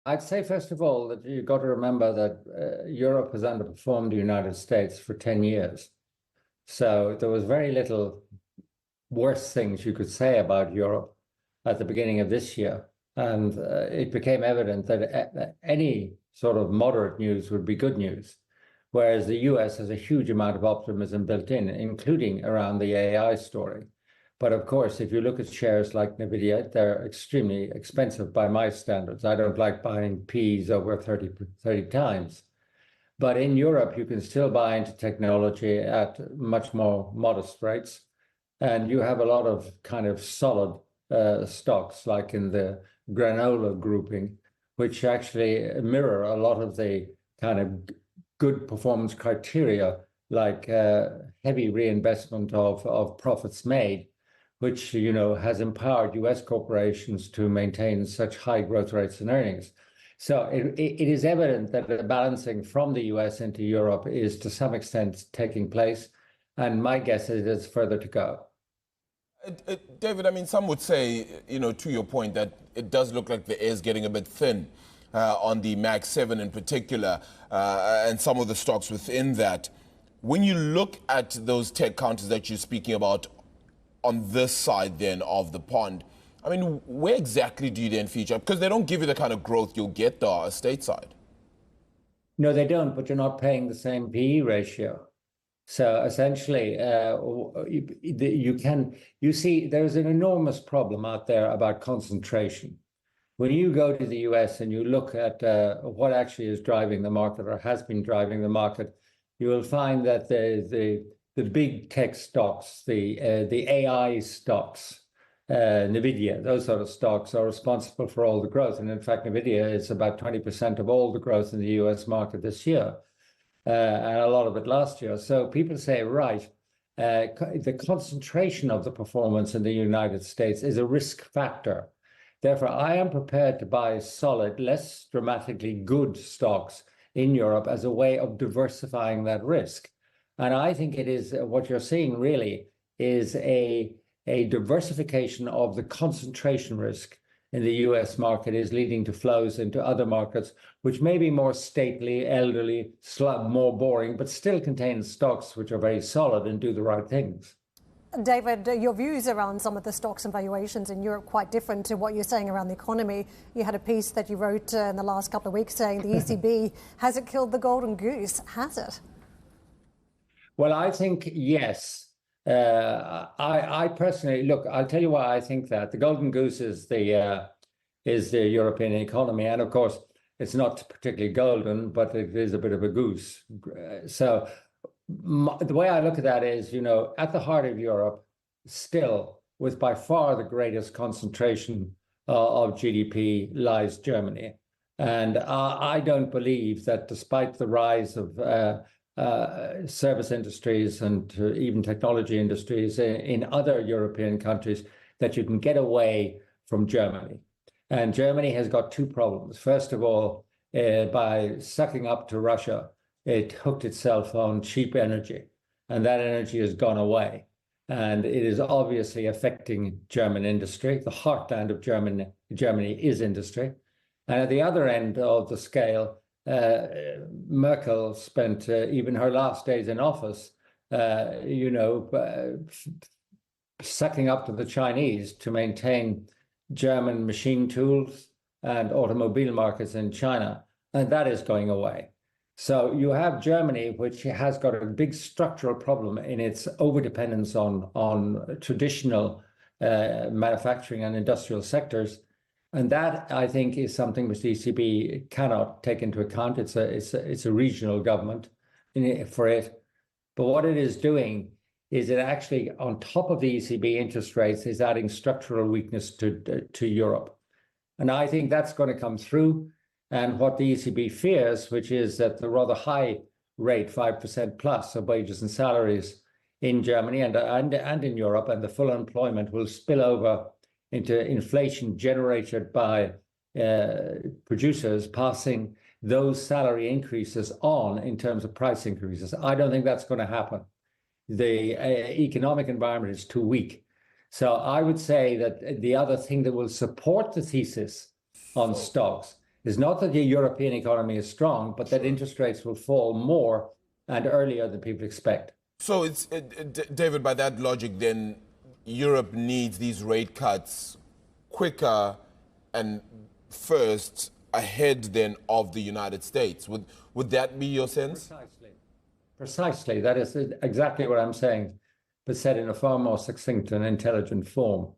I'd say, first of all, that you've got to remember that Europe has underperformed the United States for 10 years. So there was very little worse things you could say about Europe at the beginning of this year. And it became evident that any sort of moderate news would be good news, whereas the US has a huge amount of optimism built in, including around the AI story. But of course, if you look at shares like Nvidia, they're extremely expensive by my standards. I don't like buying P's over 30 times. But in Europe, you can still buy into technology at much more modest rates. And you have a lot of kind of solid stocks, like in the granola grouping, which actually mirror a lot of the kind of good performance criteria, like heavy reinvestment of profits made, which has empowered US corporations to maintain such high growth rates and earnings. So it is evident that the balancing from the US into Europe is to some extent taking place. And my guess is there's further to go. David, I mean, some would say, to your point, that it does look like the air is getting a bit thin on the Mag 7 in particular, and some of the stocks within that. When you look at those tech counters that you're speaking about on this side then of the pond, I mean, where exactly do you then feature? Because they don't give you the kind of growth you'll get there stateside. No, they don't, but you're not paying the same PE ratio. So essentially, you see, there's an enormous problem out there about concentration. When you go to the US and you look at what actually is driving the market or has been driving the market, you will find that the big tech stocks, the AI stocks, Nvidia, those sort of stocks are responsible for all the growth. And in fact, Nvidia is about 20% of all the growth in the US market this year, and a lot of it last year. So people say, right, the concentration of the performance in the United States is a risk factor. Therefore, I am prepared to buy solid, less dramatically good stocks in Europe as a way of diversifying that risk. And I think it is what you're seeing really is a diversification of the concentration risk in the US market is leading to flows into other markets, which may be more stately, elderly, more boring, but still contain stocks which are very solid and do the right things. David, your views around some of the stocks and valuations in Europe quite different to what you're saying around the economy. You had a piece that you wrote in the last couple of weeks saying the ECB hasn't killed the golden goose, has it? Well, I think yes. I personally, look, I'll tell you why I think that. The golden goose is the European economy. And of course, it's not particularly golden, but it is a bit of a goose. So the way I look at that is, at the heart of Europe, still with by far the greatest concentration of GDP lies Germany. And I don't believe that despite the rise of service industries and even technology industries in other European countries, that you can get away from Germany. And Germany has got two problems. First of all, by sucking up to Russia, it hooked itself on cheap energy, and that energy has gone away. And it is obviously affecting German industry. The heartland of Germany is industry. And at the other end of the scale, Merkel spent even her last days in office, sucking up to the Chinese to maintain German machine tools and automobile markets in China. And that is going away. So you have Germany, which has got a big structural problem in its overdependence on traditional manufacturing and industrial sectors. And that, I think, is something which the ECB cannot take into account. It's a regional government for it. But what it is doing is it actually, on top of the ECB interest rates, is adding structural weakness to Europe. And I think that's going to come through. And what the ECB fears, which is that the rather high rate, 5% plus of wages and salaries in Germany and in Europe, and the full employment will spill over into inflation generated by producers passing those salary increases on in terms of price increases. I don't think that's going to happen. The economic environment is too weak. So I would say that the other thing that will support the thesis on stocks is not that the European economy is strong, but that interest rates will fall more and earlier than people expect. So it's David, by that logic, then Europe needs these rate cuts quicker and first ahead then of the United States. Would that be your sense? Precisely. That is exactly what I'm saying, but said in a far more succinct and intelligent form.